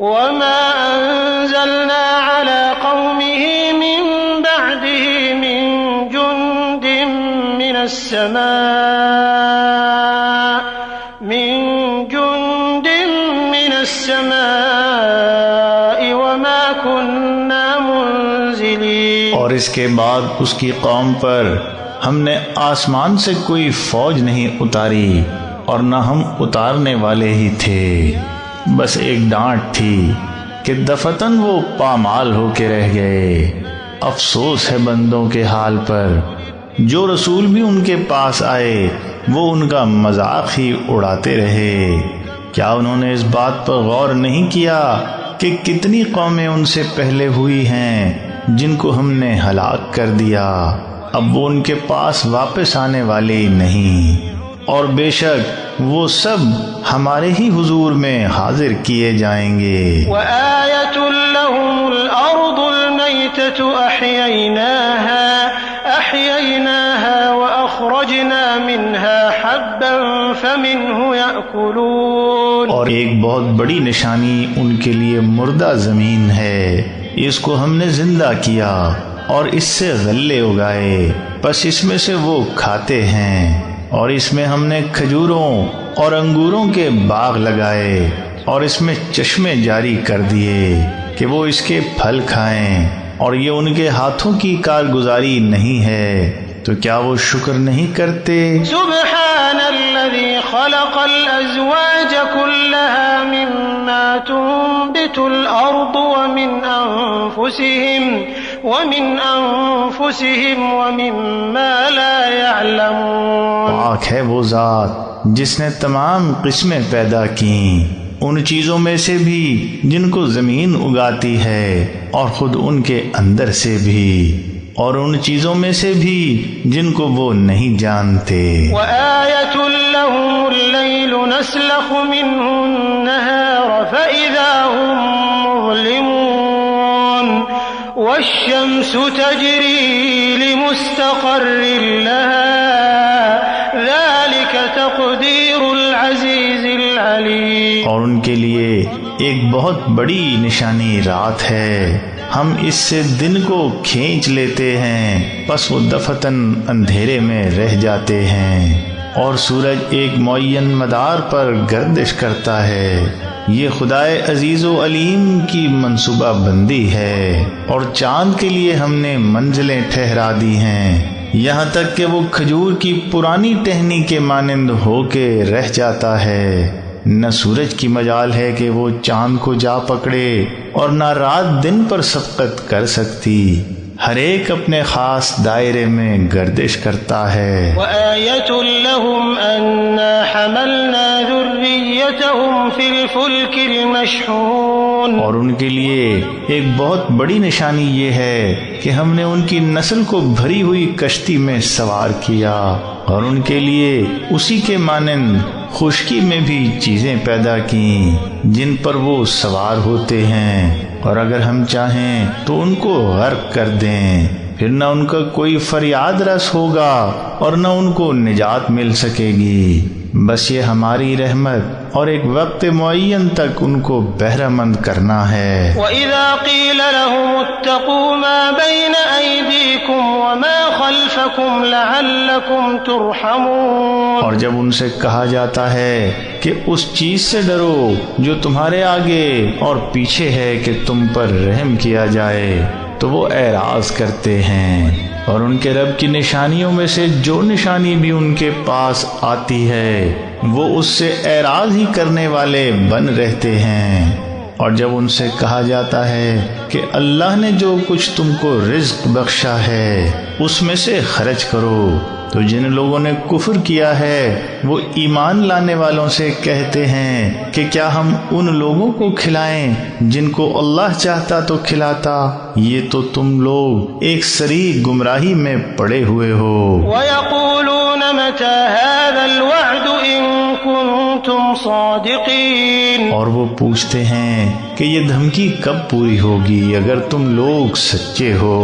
وما أنزلنا على قومه من بعده من جند من السماء وما كنا منزلين۔ اور اس کے بعد اس کی قوم پر ہم نے آسمان سے کوئی فوج نہیں اتاری اور نہ ہم اتارنے والے ہی تھے، بس ایک ڈانٹ تھی کہ دفتن وہ پامال ہو کے رہ گئے۔ افسوس ہے بندوں کے حال پر، جو رسول بھی ان کے پاس آئے وہ ان کا مذاق ہی اڑاتے رہے۔ کیا انہوں نے اس بات پر غور نہیں کیا کہ کتنی قومیں ان سے پہلے ہوئی ہیں جن کو ہم نے ہلاک کر دیا، اب وہ ان کے پاس واپس آنے والے ہی نہیں، اور بے شک وہ سب ہمارے ہی حضور میں حاضر کیے جائیں گے۔ وَآيَةٌ لَهُمُ الْأَرْضُ الْمَيْتَةُ أَحْيَيْنَاهَا وَأَخْرَجْنَا مِنْهَا حَبًّا فَمِنْهُ يَأْكُلُونَ۔ اور ایک بہت بڑی نشانی ان کے لیے مردہ زمین ہے، اس کو ہم نے زندہ کیا اور اس سے غلے اگائے، پس اس میں سے وہ کھاتے ہیں، اور اس میں ہم نے کھجوروں اور انگوروں کے باغ لگائے اور اس میں چشمے جاری کر دیے کہ وہ اس کے پھل کھائیں، اور یہ ان کے ہاتھوں کی کارگزاری نہیں ہے، تو کیا وہ شکر نہیں کرتے؟ سبحان الذي خلق الأزواج كلها مما تنبت الأرض ومن أنفسهم ومما لا يعلمون۔ پاک ہے وہ ذات جس نے تمام قسمیں پیدا کیں، ان چیزوں میں سے بھی جن کو زمین اگاتی ہے اور خود ان کے اندر سے بھی، اور ان چیزوں میں سے بھی جن کو وہ نہیں جانتے۔ وَآيَةٌ لَهُمُ اللَّيْلُ نَسْلَخُ مِنْهُ النَّهَارَ فَإِذَا هُمْ مُظْلِمُونَ وَالشَّمْسُ تَجْرِي لِمُسْتَقَرٍّ لَهَا ذَلِكَ تَقْدِيرُ الْعَزِيزِ الْعَلِيمِ۔ اور ان کے لیے ایک بہت بڑی نشانی رات ہے، ہم اس سے دن کو کھینچ لیتے ہیں، پس وہ دفتن اندھیرے میں رہ جاتے ہیں، اور سورج ایک معین مدار پر گردش کرتا ہے۔ یہ خدائے عزیز و علیم کی منصوبہ بندی ہے، اور چاند کے لیے ہم نے منزلیں ٹھہرا دی ہیں، یہاں تک کہ وہ کھجور کی پرانی ٹہنی کے مانند ہو کے رہ جاتا ہے۔ نہ سورج کی مجال ہے کہ وہ چاند کو جا پکڑے، اور نہ رات دن پر سبقت کر سکتی، ہر ایک اپنے خاص دائرے میں گردش کرتا ہے۔ وَآيَةٌ لَهُمْ أَنَّا حَمَلْنَا ذُرِّيَّتَهُمْ فِي الْفُلْكِ الْمَشْحُونِ۔ اور ان کے لیے ایک بہت بڑی نشانی یہ ہے کہ ہم نے ان کی نسل کو بھری ہوئی کشتی میں سوار کیا، اور ان کے لیے اسی کے مانند خشکی میں بھی چیزیں پیدا کیں جن پر وہ سوار ہوتے ہیں، اور اگر ہم چاہیں تو ان کو غرق کر دیں، پھر نہ ان کا کوئی فریاد رس ہوگا اور نہ ان کو نجات مل سکے گی، بس یہ ہماری رحمت اور ایک وقت معین تک ان کو بہرہ مند کرنا ہے۔ وَإِذَا قِيلَ لَهُمُ اتَّقُوا مَا بَيْنَ أَيْدِيكُمْ وَمَا خَلْفَكُمْ لَعَلَّكُمْ تُرْحَمُونَ۔ اور جب ان سے کہا جاتا ہے کہ اس چیز سے ڈرو جو تمہارے آگے اور پیچھے ہے کہ تم پر رحم کیا جائے، تو وہ اعراض کرتے ہیں، اور ان کے رب کی نشانیوں میں سے جو نشانی بھی ان کے پاس آتی ہے وہ اس سے اعراض ہی کرنے والے بن رہتے ہیں۔ اور جب ان سے کہا جاتا ہے کہ اللہ نے جو کچھ تم کو رزق بخشا ہے اس میں سے خرچ کرو، تو جن لوگوں نے کفر کیا ہے وہ ایمان لانے والوں سے کہتے ہیں کہ کیا ہم ان لوگوں کو کھلائیں جن کو اللہ چاہتا تو کھلاتا، یہ تو تم لوگ ایک صریح گمراہی میں پڑے ہوئے ہو۔ وَيَقُولُونَ مَتَى هَذَا الْوَعْدُ إِن كُنتُمْ صَادِقِينَ۔ اور وہ پوچھتے ہیں کہ یہ دھمکی کب پوری ہوگی اگر تم لوگ سچے ہو۔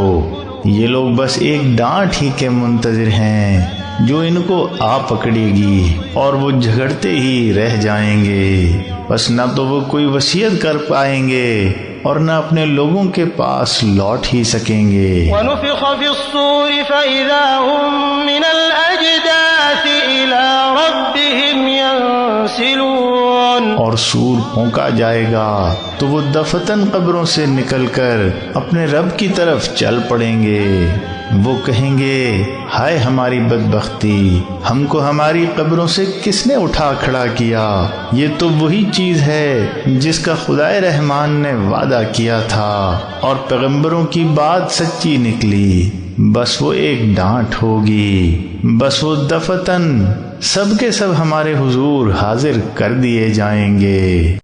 یہ لوگ بس ایک ڈانٹ ہی کے منتظر ہیں جو ان کو آ پکڑے گی اور وہ جھگڑتے ہی رہ جائیں گے، بس نہ تو وہ کوئی وصیت کر پائیں گے اور نہ اپنے لوگوں کے پاس لوٹ ہی سکیں گے۔ وَنُفِخَ فِي الصُّورِ فَإِذَا هُم مِّنَ الْأَجْدَاثِ إِلَى رَبِّهِمْ يَنسِلُونَ، اور سور پھونکا جائے گا تو وہ دفتن قبروں سے نکل کر اپنے رب کی طرف چل پڑیں گے۔ وہ کہیں گے ہائے ہماری بدبختی، ہم کو ہماری قبروں سے کس نے اٹھا کھڑا کیا؟ یہ تو وہی چیز ہے جس کا خدائے رحمان نے وعدہ کیا تھا اور پیغمبروں کی بات سچی نکلی، بس وہ ایک ڈانٹ ہوگی، بس وہ دفتن سب کے سب ہمارے حضور حاضر کر دیے جائیں گے۔